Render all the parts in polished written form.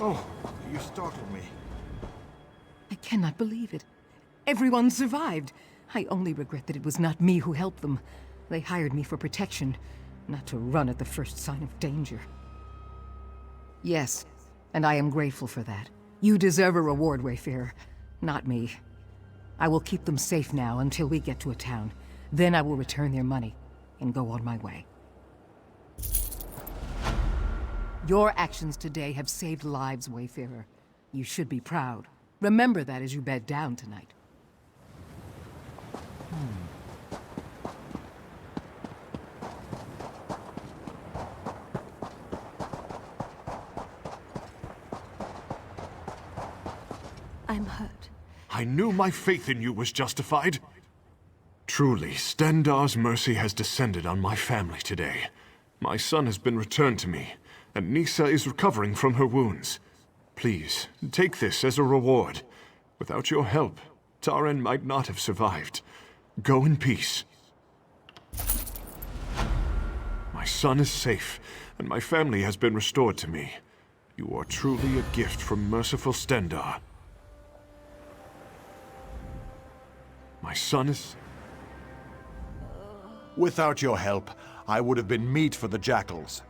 Oh, you startled me. I cannot believe it. Everyone survived. I only regret that it was not me who helped them. They hired me for protection, not to run at the first sign of danger. Yes, and I am grateful for that. You deserve a reward, Wayfarer, not me. I will keep them safe now until we get to a town. Then I will return their money and go on my way. Your actions today have saved lives, Wayfarer. You should be proud. Remember that as you bed down tonight. I'm hurt. I knew my faith in you was justified. Truly, Stendarr's mercy has descended on my family today. My son has been returned to me, and Nisa is recovering from her wounds. Please, take this as a reward. Without your help, Taren might not have survived. Go in peace. My son is safe, and my family has been restored to me. You are truly a gift from merciful Stendarr. My son is... Without your help, I would have been meat for the jackals.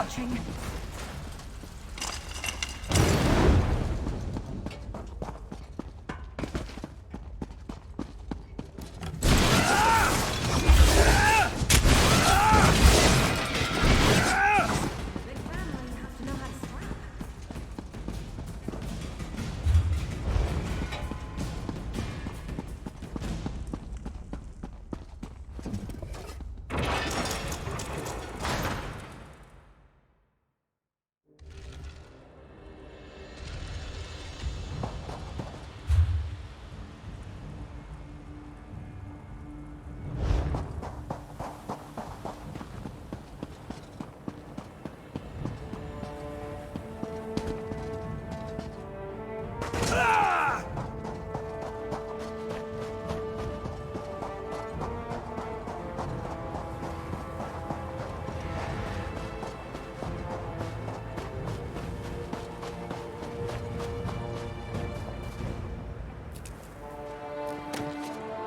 watching.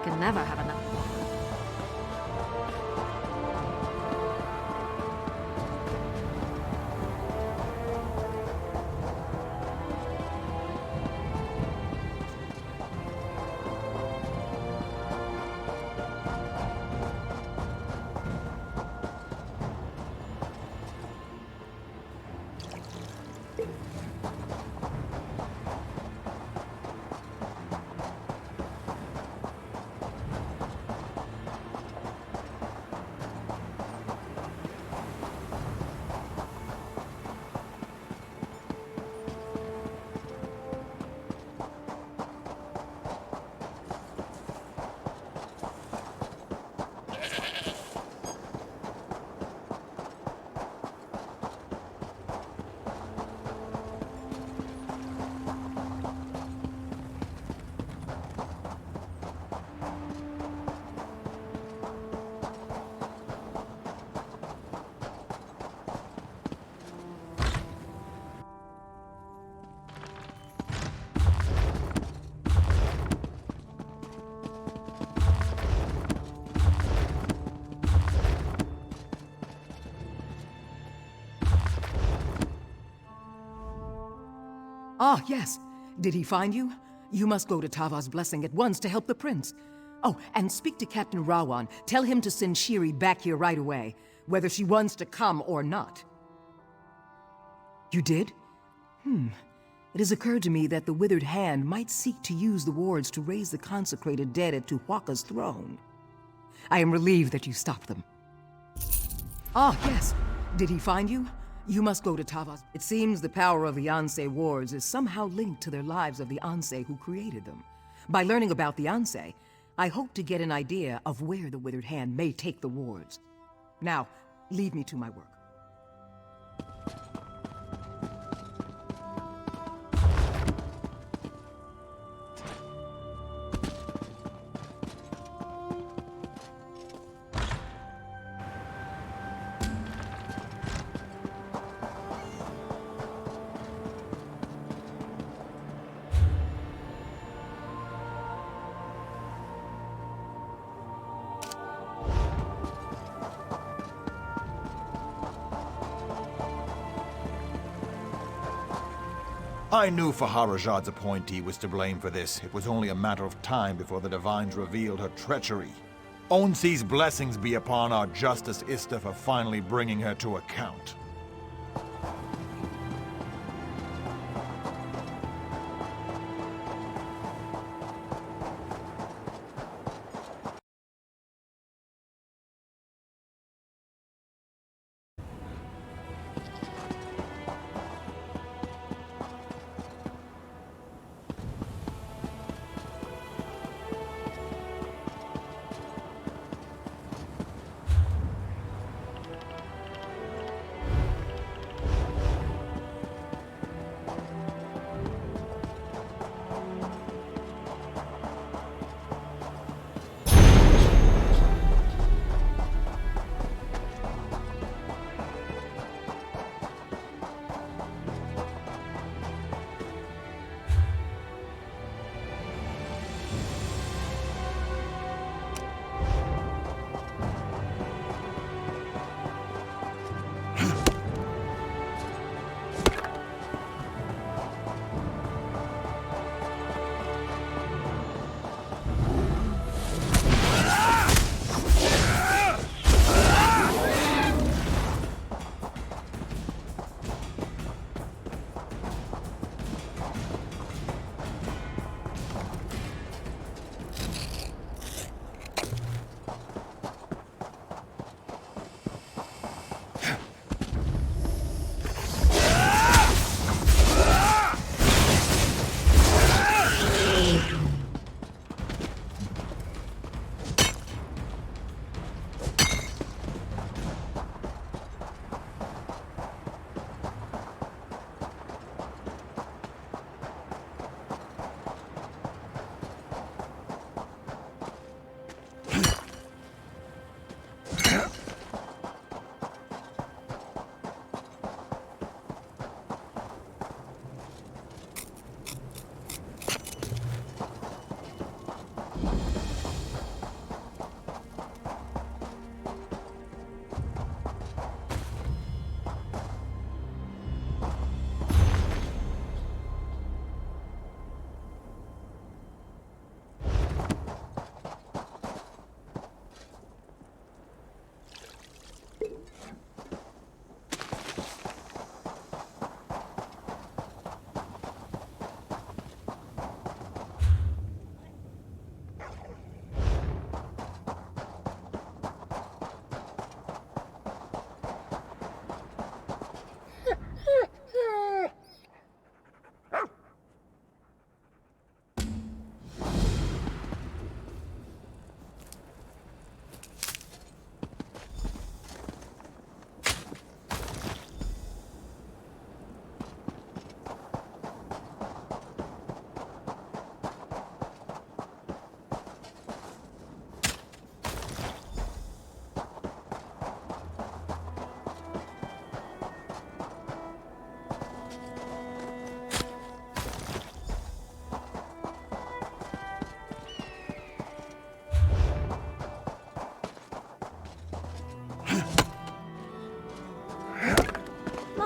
Can never have enough. Ah, yes. Did he find you? You must go to Tava's blessing at once to help the prince. Oh, and speak to Captain Rawan. Tell him to send Shiri back here right away, whether she wants to come or not. You did? It has occurred to me that the Withered Hand might seek to use the wards to raise the consecrated dead at Tuhuaka's throne. I am relieved that you stopped them. Ah, yes. Did he find you? You must go to Tava's. It seems the power of the Ansei wards is somehow linked to their lives of the Ansei who created them. By learning about the Ansei, I hope to get an idea of where the Withered Hand may take the wards. Now, leave me to my work. I knew Faharajad's appointee was to blame for this. It was only a matter of time before the Divines revealed her treachery. Onsi's blessings be upon our Justice Ista for finally bringing her to account.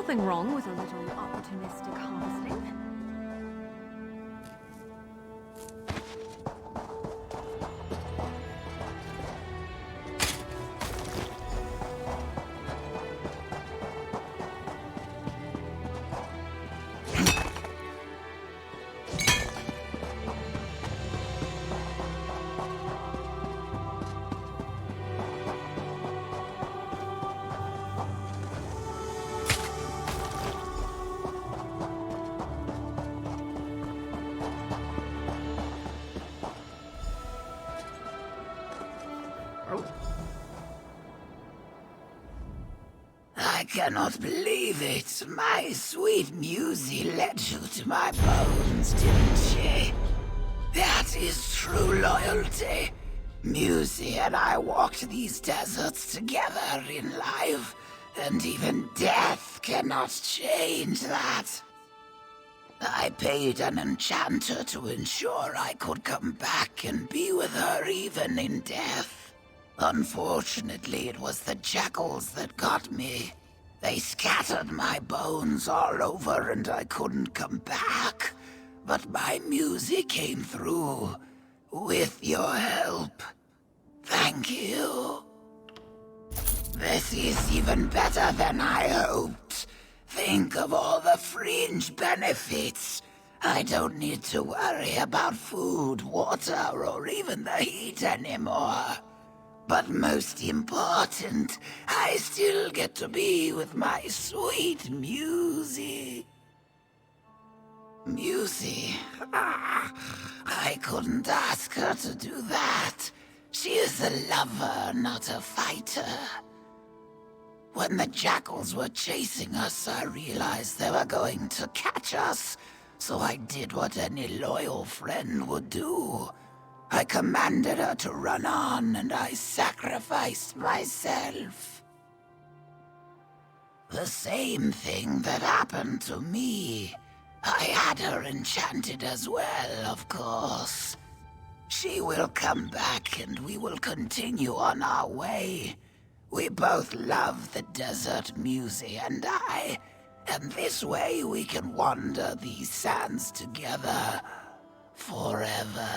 nothing wrong with a little opportunistic harvesting. I cannot believe it. My sweet Musy led you to my bones, didn't she? That is true loyalty. Musy and I walked these deserts together in life, and even death cannot change that. I paid an enchanter to ensure I could come back and be with her even in death. Unfortunately, it was the jackals that got me. They scattered my bones all over and I couldn't come back. But my music came through. With your help. Thank you. This is even better than I hoped. Think of all the fringe benefits. I don't need to worry about food, water, or even the heat anymore. But most important, I still get to be with my sweet Musy. Musy? I couldn't ask her to do that. She is a lover, not a fighter. When the jackals were chasing us, I realized they were going to catch us, so I did what any loyal friend would do. I commanded her to run on, and I sacrificed myself. The same thing that happened to me. I had her enchanted as well, of course. She will come back, and we will continue on our way. We both love the desert, Musy and I, and this way we can wander these sands together forever.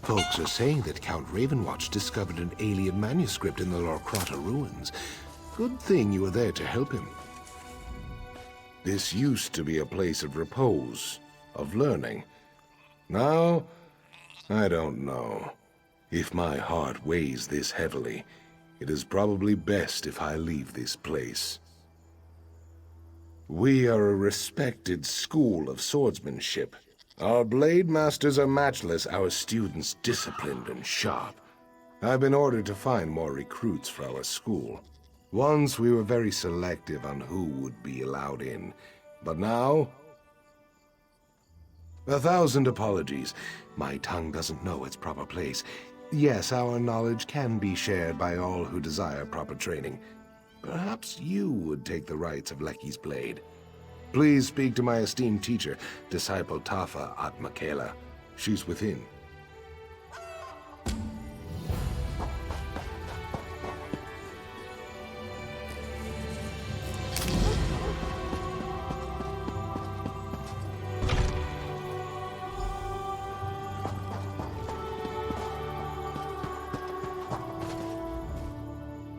Folks are saying that Count Ravenwatch discovered an alien manuscript in the Lorkrata ruins. Good thing you were there to help him. This used to be a place of repose, of learning. Now, I don't know. If my heart weighs this heavily, it is probably best if I leave this place. We are a respected school of swordsmanship. Our blade masters are matchless, our students disciplined and sharp. I've been ordered to find more recruits for our school. Once we were very selective on who would be allowed in, but now... 1,000 apologies. My tongue doesn't know its proper place. Yes, our knowledge can be shared by all who desire proper training. Perhaps you would take the rights of Leki's blade. Please speak to my esteemed teacher, Disciple Tafa at Michaela. She's within.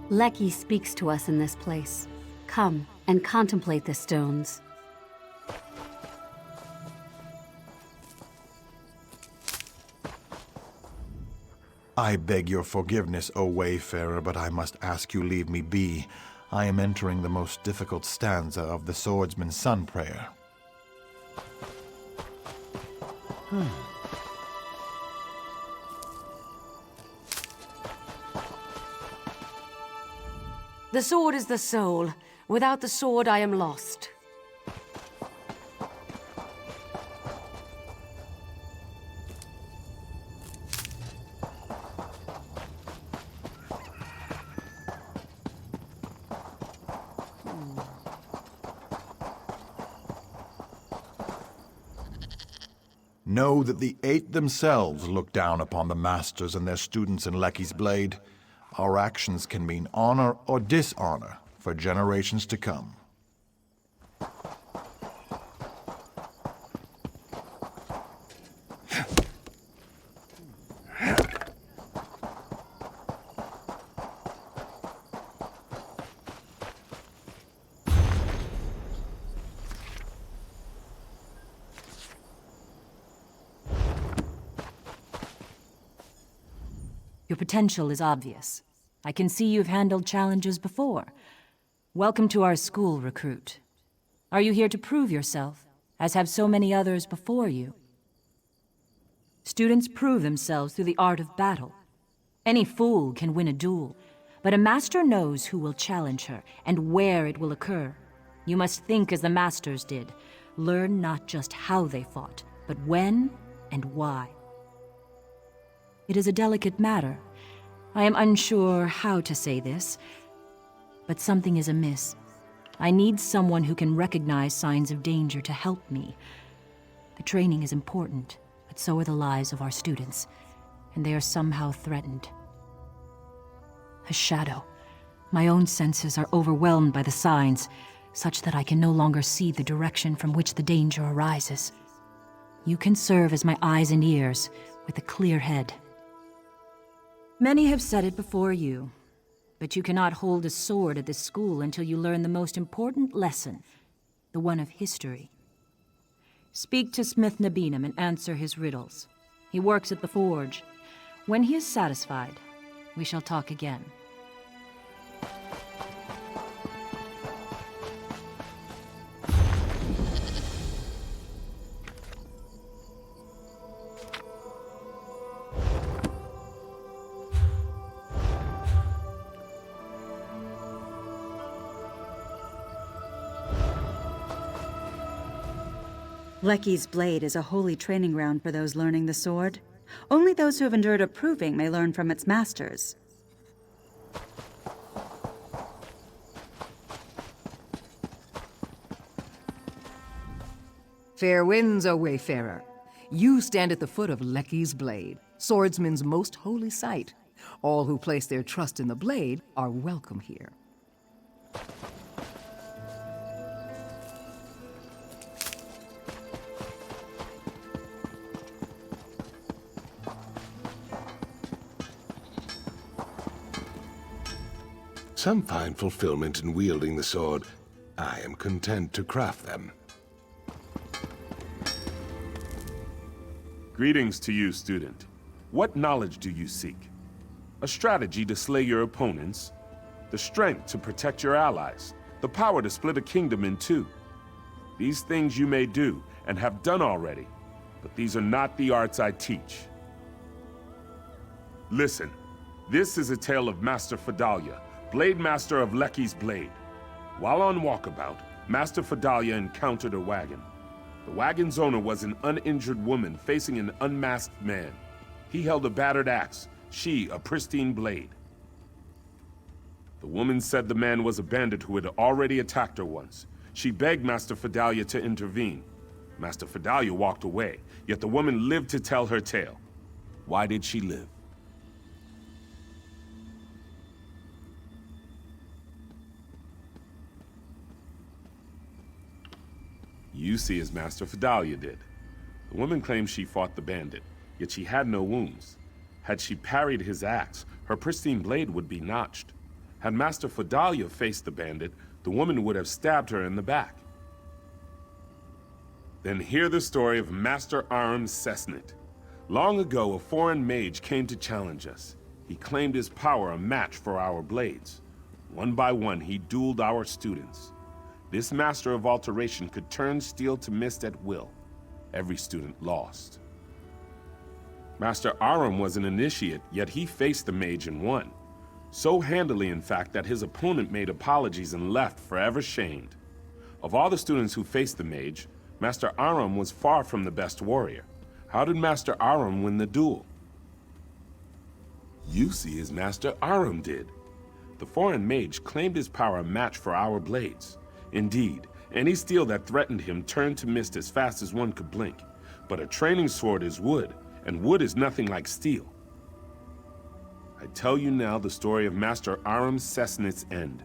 Leki speaks to us in this place. Come and contemplate the stones. I beg your forgiveness, O Wayfarer, but I must ask you leave me be. I am entering the most difficult stanza of the Swordsman's Sun Prayer. The sword is the soul. Without the sword, I am lost. Know that the Eight themselves look down upon the masters and their students in Leki's blade. Our actions can mean honor or dishonor for generations to come. Your potential is obvious. I can see you've handled challenges before. Welcome to our school, recruit. Are you here to prove yourself, as have so many others before you? Students prove themselves through the art of battle. Any fool can win a duel, but a master knows who will challenge her and where it will occur. You must think as the masters did. Learn not just how they fought, but when and why. It is a delicate matter. I am unsure how to say this, but something is amiss. I need someone who can recognize signs of danger to help me. The training is important, but so are the lives of our students, and they are somehow threatened. A shadow. My own senses are overwhelmed by the signs, such that I can no longer see the direction from which the danger arises. You can serve as my eyes and ears, with a clear head. Many have said it before you, but you cannot hold a sword at this school until you learn the most important lesson, the one of history. Speak to Smith Nabinum and answer his riddles. He works at the forge. When he is satisfied, we shall talk again. Leki's blade is a holy training ground for those learning the sword. Only those who have endured a proving may learn from its masters. Fair winds, O Wayfarer. You stand at the foot of Leki's blade, swordsman's most holy site. All who place their trust in the blade are welcome here. Some find fulfillment in wielding the sword. I am content to craft them. Greetings to you, student. What knowledge do you seek? A strategy to slay your opponents, the strength to protect your allies, the power to split a kingdom in two. These things you may do, and have done already, but these are not the arts I teach. Listen, This is a tale of Master Fidalia, Blade Master of Leki's Blade. While on walkabout, Master Fidalia encountered a wagon. The wagon's owner was an uninjured woman facing an unmasked man. He held a battered axe, she a pristine blade. The woman said the man was a bandit who had already attacked her once. She begged Master Fidalia to intervene. Master Fidalia walked away, yet the woman lived to tell her tale. Why did she live? You see as Master Fidalia did. The woman claims she fought the bandit, yet she had no wounds. Had she parried his axe, her pristine blade would be notched. Had Master Fidalia faced the bandit, the woman would have stabbed her in the back. Then hear the story of Master Aram Cessnit. Long ago, a foreign mage came to challenge us. He claimed his power a match for our blades. One by one, he dueled our students. This master of alteration could turn steel to mist at will. Every student lost. Master Aram was an initiate, yet he faced the mage and won. So handily, in fact, that his opponent made apologies and left forever shamed. Of all the students who faced the mage, Master Aram was far from the best warrior. How did Master Aram win the duel? You see as Master Aram did. The foreign mage claimed his power a match for our blades. Indeed, any steel that threatened him turned to mist as fast as one could blink. But a training sword is wood, and wood is nothing like steel. I tell you now the story of Master Aram Cessnit's end.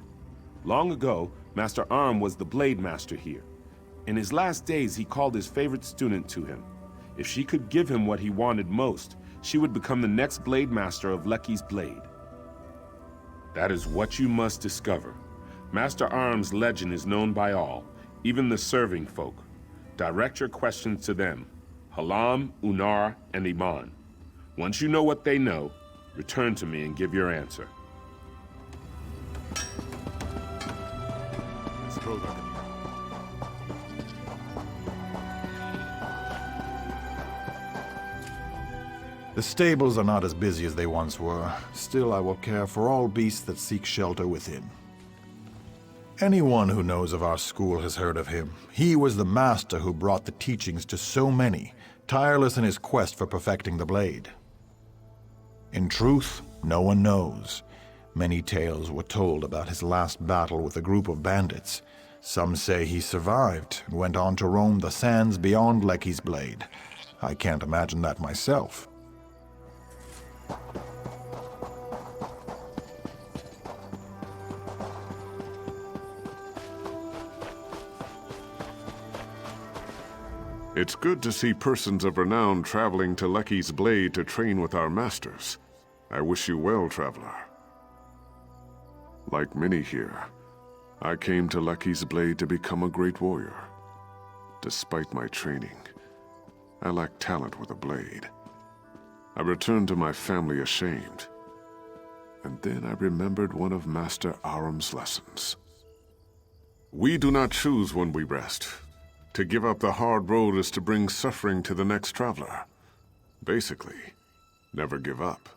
Long ago, Master Aram was the blade master here. In his last days, he called his favorite student to him. If she could give him what he wanted most, she would become the next blade master of Leki's Blade. That is what you must discover. Master Aram's legend is known by all, even the serving folk. Direct your questions to them, Halam, Unar, and Iman. Once you know what they know, return to me and give your answer. The stables are not as busy as they once were. Still, I will care for all beasts that seek shelter within. Anyone who knows of our school has heard of him. He was the master who brought the teachings to so many, tireless in his quest for perfecting the blade. In truth, no one knows. Many tales were told about his last battle with a group of bandits. Some say he survived and went on to roam the sands beyond Leki's Blade. I can't imagine that myself. It's good to see persons of renown traveling to Leki's Blade to train with our masters. I wish you well, traveler. Like many here, I came to Leki's Blade to become a great warrior. Despite my training, I lack talent with a blade. I returned to my family ashamed. And then I remembered one of Master Aram's lessons. We do not choose when we rest. To give up the hard road is to bring suffering to the next traveler. Basically, never give up.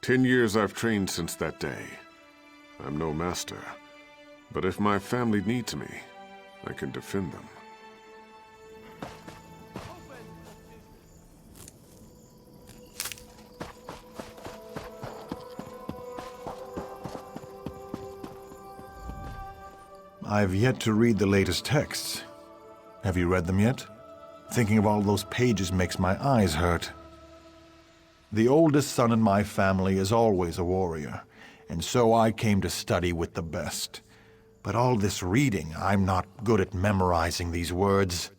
10 years I've trained since that day. I'm no master, but if my family needs me, I can defend them. I've yet to read the latest texts. Have you read them yet? Thinking of all those pages makes my eyes hurt. The oldest son in my family is always a warrior, and so I came to study with the best. But all this reading, I'm not good at memorizing these words.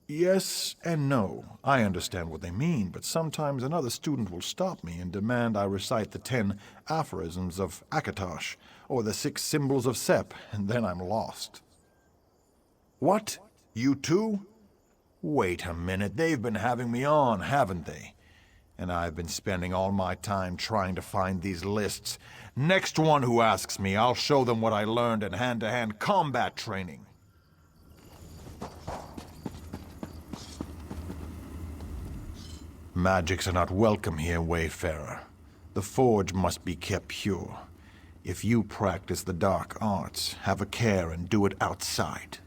Yes and no. I understand what they mean, but sometimes another student will stop me and demand I recite the 10 aphorisms of Akatosh, or the 6 symbols of Sep, and then I'm lost. What? You too? Wait a minute, they've been having me on, haven't they? And I've been spending all my time trying to find these lists. Next one who asks me, I'll show them what I learned in hand-to-hand combat training. Magics are not welcome here, Wayfarer. The forge must be kept pure. If you practice the dark arts, have a care and do it outside.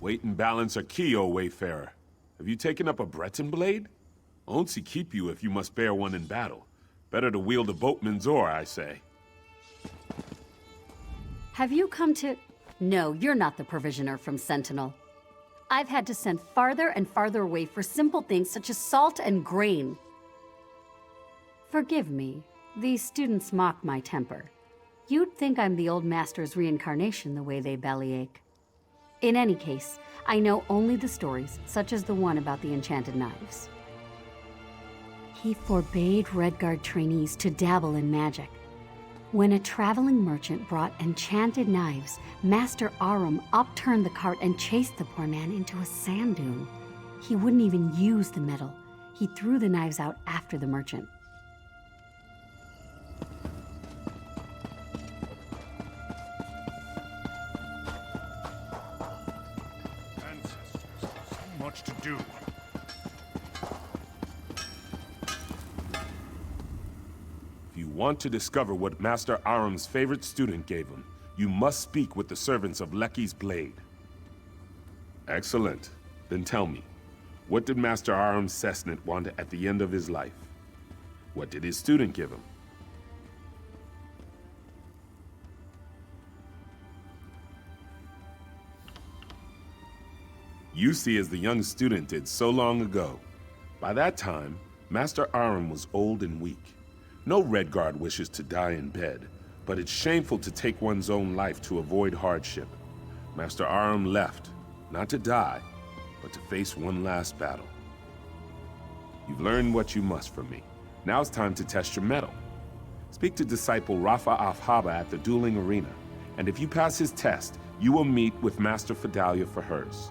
Weight and balance are key, O Wayfarer. Have you taken up a Breton blade? On'tsy keep you if you must bear one in battle. Better to wield a boatman's oar, I say. Have you come to... No, you're not the provisioner from Sentinel. I've had to send farther and farther away for simple things such as salt and grain. Forgive me. These students mock my temper. You'd think I'm the old master's reincarnation the way they bellyache. In any case, I know only the stories, such as the one about the enchanted knives. He forbade Redguard trainees to dabble in magic. When a traveling merchant brought enchanted knives, Master Arum upturned the cart and chased the poor man into a sand dune. He wouldn't even use the metal. He threw the knives out after the merchant. So much to do. If you want to discover what Master Arum's favorite student gave him, you must speak with the servants of Leki's blade. Excellent. Then tell me, what did Master Arum Cessnant want at the end of his life? What did his student give him? You see as the young student did so long ago. By that time, Master Arum was old and weak. No Redguard wishes to die in bed, but it's shameful to take one's own life to avoid hardship. Master Arum left, not to die, but to face one last battle. You've learned what you must from me. Now it's time to test your mettle. Speak to disciple Rafa Afhaba at the dueling arena, and if you pass his test, you will meet with Master Fidalia for hers.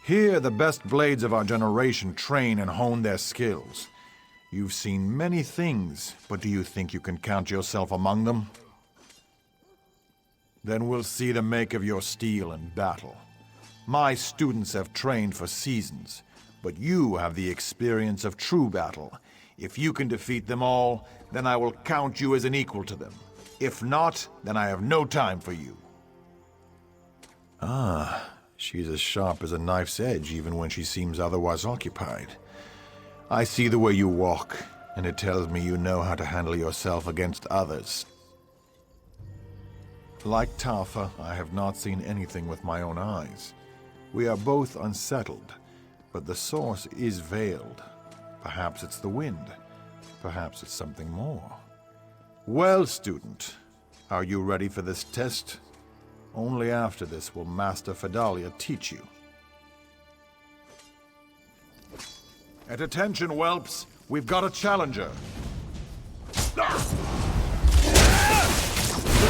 Here, the best blades of our generation train and hone their skills. You've seen many things, but do you think you can count yourself among them? Then we'll see the make of your steel in battle. My students have trained for seasons, but you have the experience of true battle. If you can defeat them all, then I will count you as an equal to them. If not, then I have no time for you. Ah. She's as sharp as a knife's edge, even when she seems otherwise occupied. I see the way you walk, and it tells me you know how to handle yourself against others. Like Tafa, I have not seen anything with my own eyes. We are both unsettled, but the source is veiled. Perhaps it's the wind. Perhaps it's something more. Well, student, are you ready for this test? Only after this will Master Fidalia teach you. At attention, whelps. We've got a challenger. Look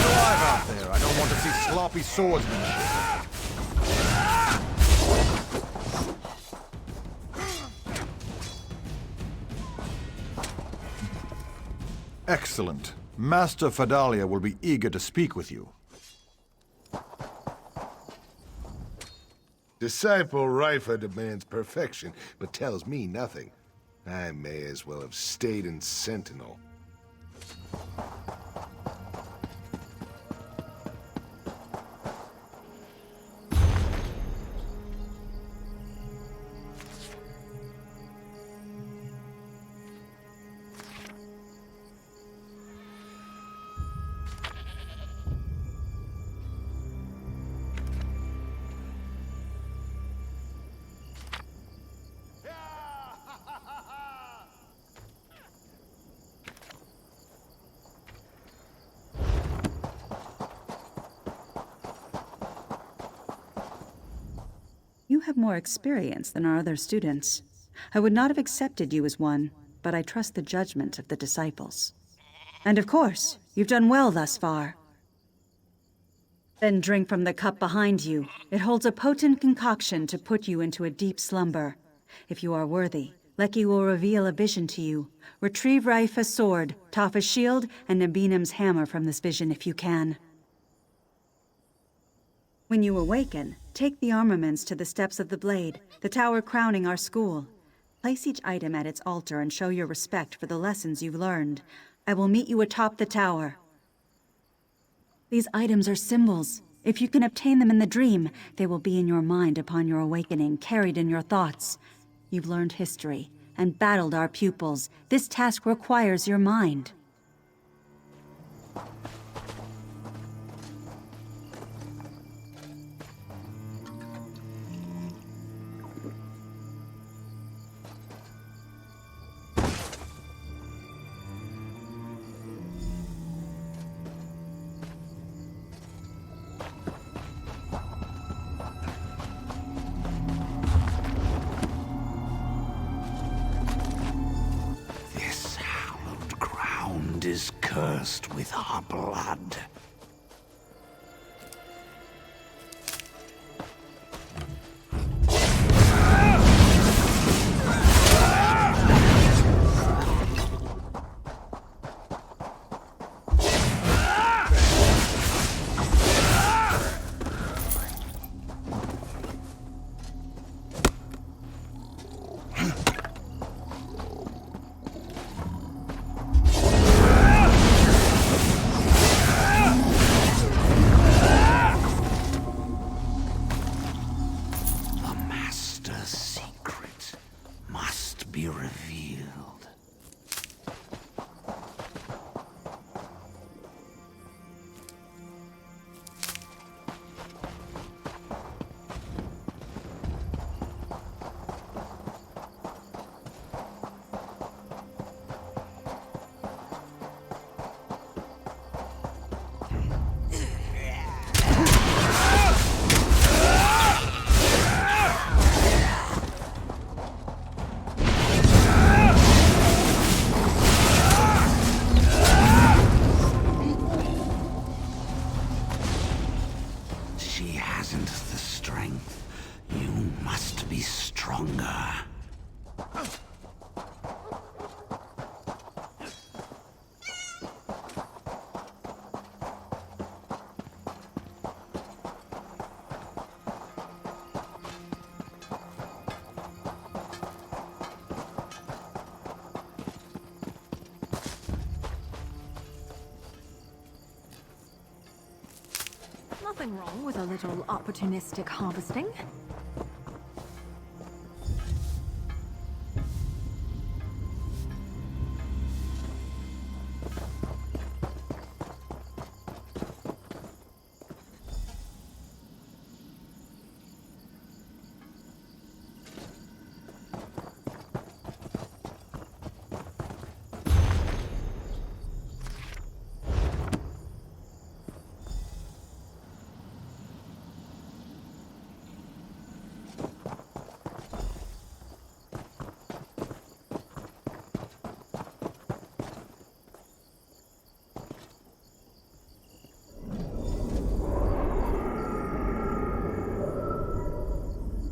alive out there. I don't want to see sloppy swordsmanship. Excellent. Master Fidalia will be eager to speak with you. Disciple Rifa demands perfection, but tells me nothing. I may as well have stayed in Sentinel. You have more experience than our other students. I would not have accepted you as one. but I trust the judgment of the disciples. And of course, you've done well thus far. Then drink from the cup behind you. It holds a potent concoction to put you into a deep slumber. If you are worthy, Leki will reveal a vision to you. Retrieve Raifa's sword, Tafa's shield, and Nabinim's hammer from this vision if you can. When you awaken, take the armaments to the steps of the Blade, the tower crowning our school. Place each item at its altar and show your respect for the lessons you've learned. I will meet you atop the tower. These items are symbols. If you can obtain them in the dream, they will be in your mind upon your awakening, carried in your thoughts. You've learned history and battled our pupils. This task requires your mind. Is cursed with our blood. Be revealed. Nothing wrong with a little opportunistic harvesting.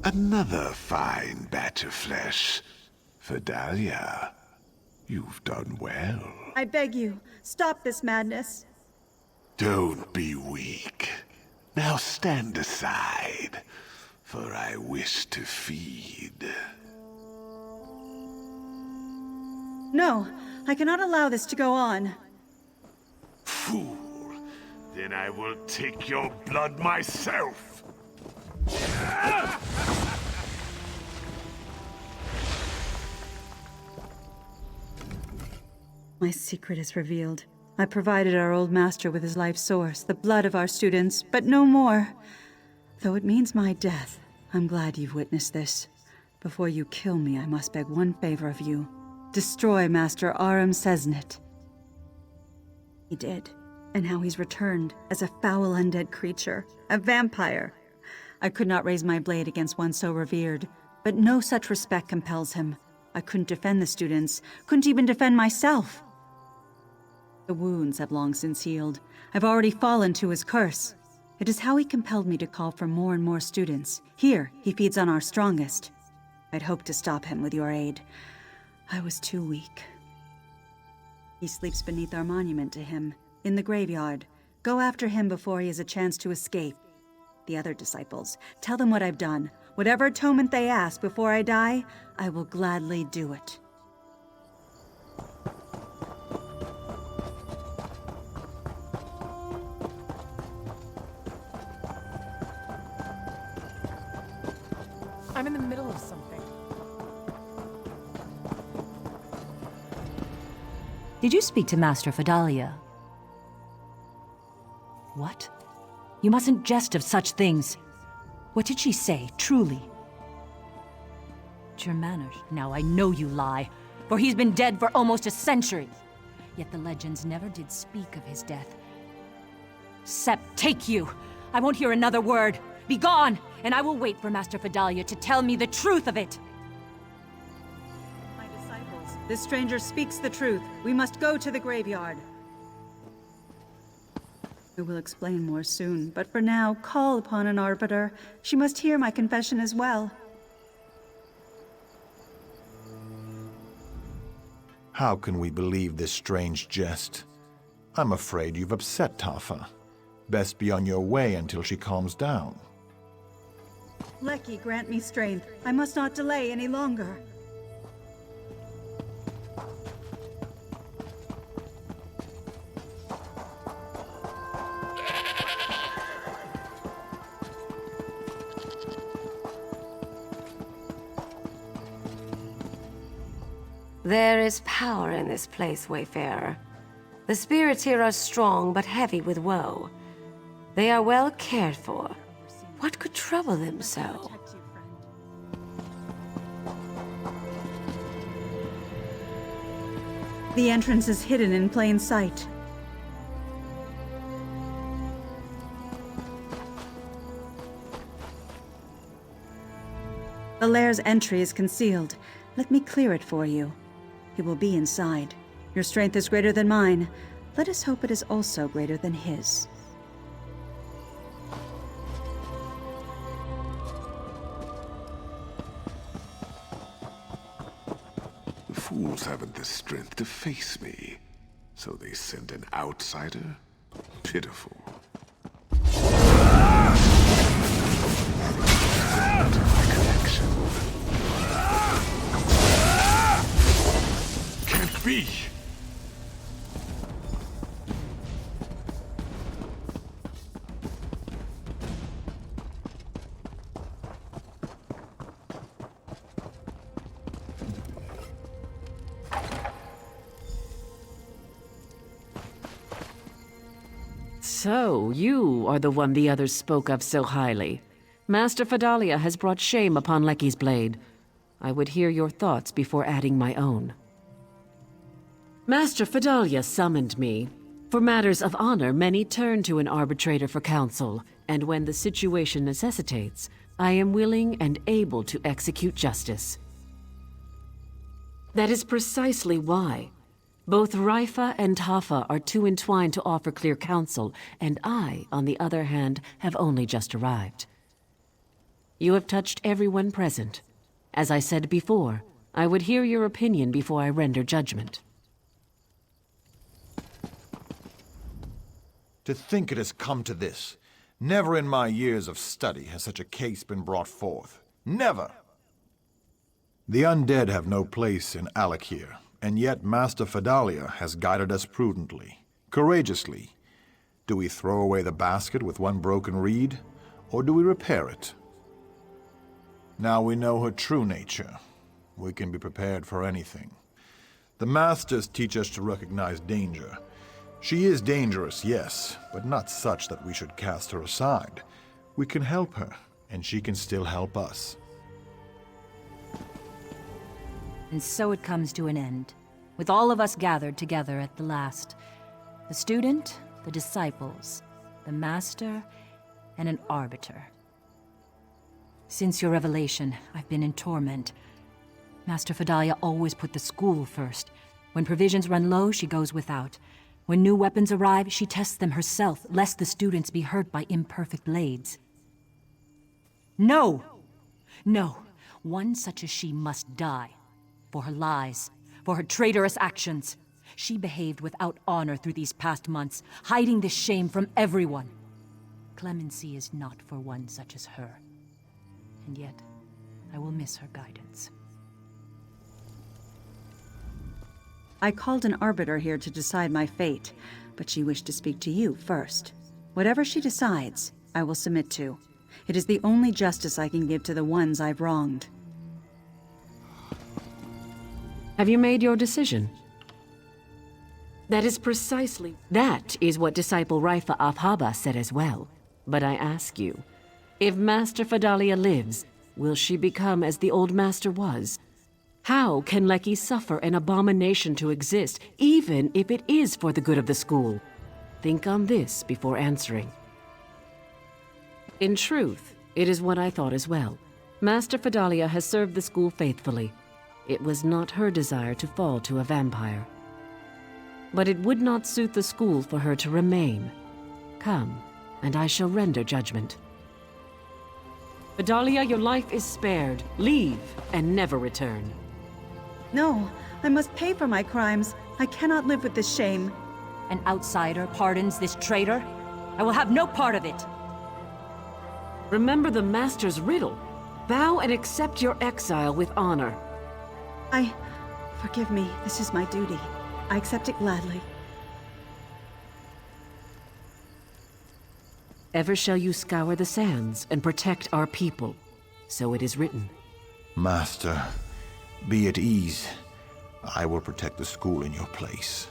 Another fine batch of flesh. For Dahlia, you've done well. I beg you, stop this madness. Don't be weak. Now stand aside, for I wish to feed. No, I cannot allow this to go on. Fool. Then I will take your blood myself. My secret is revealed. I provided our old master with his life source, the blood of our students, but no more. Though it means my death, I'm glad you've witnessed this. Before you kill me, I must beg one favor of you. Destroy Master Aram Seznit. He did, and now he's returned as a foul undead creature, a vampire. I could not raise my blade against one so revered, but no such respect compels him. I couldn't defend the students, couldn't even defend myself. The wounds have long since healed. I've already fallen to his curse. It is how he compelled me to call for more and more students. Here, he feeds on our strongest. I'd hoped to stop him with your aid. I was too weak. He sleeps beneath our monument to him, in the graveyard. Go after him before he has a chance to escape. The other disciples, tell them what I've done. Whatever atonement they ask before I die, I will gladly do it. I'm in the middle of something. Did you speak to Master Fidalia? What? You mustn't jest of such things. What did she say, truly? Your manners. Now I know you lie, for he's been dead for almost a century. Yet the legends never did speak of his death. Sept, take you! I won't hear another word. Be gone, and I will wait for Master Fidalia to tell me the truth of it. My disciples, this stranger speaks the truth. We must go to the graveyard. I will explain more soon, but for now, call upon an arbiter. She must hear my confession as well. How can we believe this strange jest? I'm afraid you've upset Tafa. Best be on your way until she calms down. Leki, grant me strength. I must not delay any longer. There is power in this place, Wayfarer. The spirits here are strong, but heavy with woe. They are well cared for. What could trouble them so? The entrance is hidden in plain sight. The lair's entry is concealed. Let me clear it for you. He will be inside. Your strength is greater than mine. Let us hope it is also greater than his. The fools haven't the strength to face me, so they send an outsider? Pitiful. To my connection. Can't be! So, you are the one the others spoke of so highly. Master Fidalia has brought shame upon Leki's blade. I would hear your thoughts before adding my own. Master Fidalia summoned me. For matters of honor, many turn to an arbitrator for counsel, and when the situation necessitates, I am willing and able to execute justice. That is precisely why. Both Raifa and Tafa are too entwined to offer clear counsel, and I, on the other hand, have only just arrived. You have touched everyone present. As I said before, I would hear your opinion before I render judgment. To think it has come to this. Never in my years of study has such a case been brought forth. Never! The undead have no place in Alakir, and yet Master Fidalia has guided us prudently, courageously. Do we throw away the basket with one broken reed, or do we repair it? Now we know her true nature. We can be prepared for anything. The Masters teach us to recognize danger. She is dangerous, yes, but not such that we should cast her aside. We can help her, and she can still help us. And so it comes to an end, with all of us gathered together at the last. The student, the disciples, the master, and an arbiter. Since your revelation, I've been in torment. Master Fidalia always put the school first. When provisions run low, she goes without. When new weapons arrive, she tests them herself, lest the students be hurt by imperfect blades. No! No. One such as she must die. For her lies, for her traitorous actions. She behaved without honor through these past months, hiding this shame from everyone. Clemency is not for one such as her. And yet, I will miss her guidance. I called an arbiter here to decide my fate, but she wished to speak to you first. Whatever she decides, I will submit to. It is the only justice I can give to the ones I've wronged. Have you made your decision? That is what Disciple Raifa Afhaba said as well. But I ask you, if Master Fidalia lives, will she become as the old master was? How can Leki suffer an abomination to exist, even if it is for the good of the school? Think on this before answering. In truth, it is what I thought as well. Master Fidalia has served the school faithfully. It was not her desire to fall to a vampire. But it would not suit the school for her to remain. Come, and I shall render judgment. Fidalia, your life is spared. Leave, and never return. No, I must pay for my crimes. I cannot live with this shame. An outsider pardons this traitor? I will have no part of it. Remember the Master's riddle. Bow and accept your exile with honor. Forgive me, this is my duty. I accept it gladly. Ever shall you scour the sands and protect our people. So it is written. Master, be at ease. I will protect the school in your place.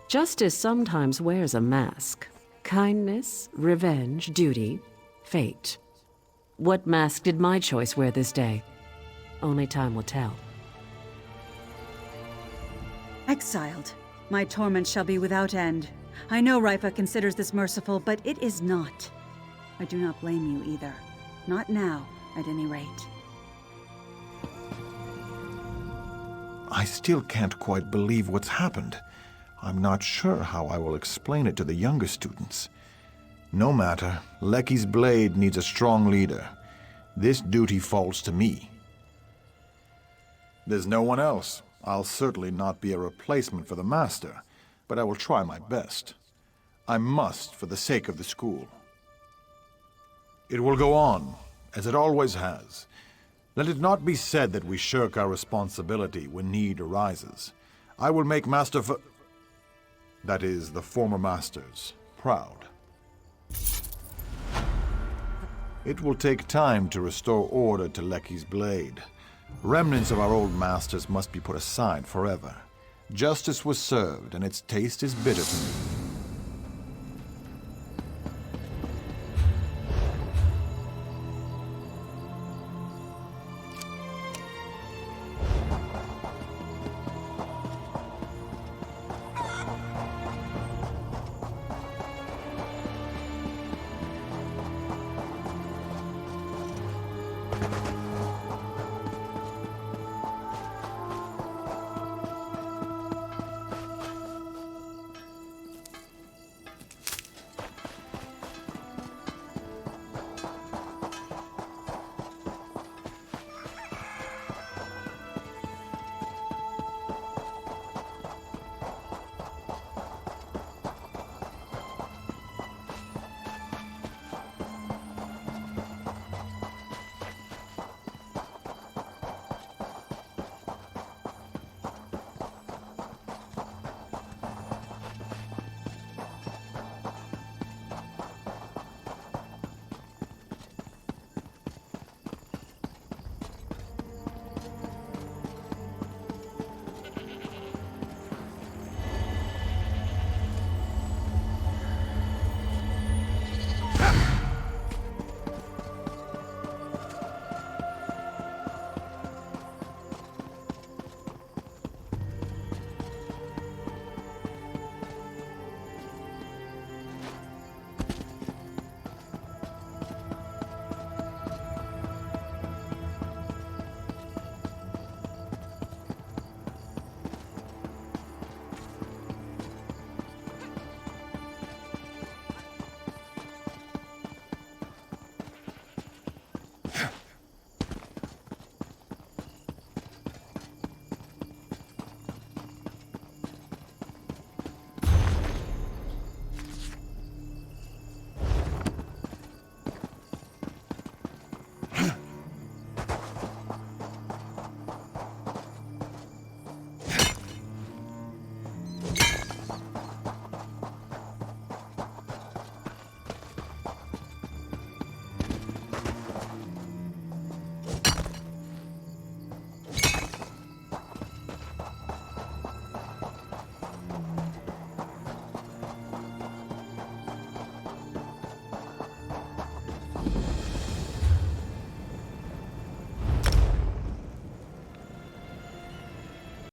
Justice sometimes wears a mask. Kindness, revenge, duty, fate. What mask did my choice wear this day? Only time will tell. Exiled. My torment shall be without end. I know Raifa considers this merciful, but it is not. I do not blame you either. Not now, at any rate. I still can't quite believe what's happened. I'm not sure how I will explain it to the younger students. No matter, Leki's blade needs a strong leader. This duty falls to me. There's no one else. I'll certainly not be a replacement for the Master, but I will try my best. I must for the sake of the school. It will go on, as it always has. Let it not be said that we shirk our responsibility when need arises. I will make that is, the former Masters, proud. It will take time to restore order to Leki's blade. Remnants of our old masters must be put aside forever. Justice was served, and its taste is bitter to me.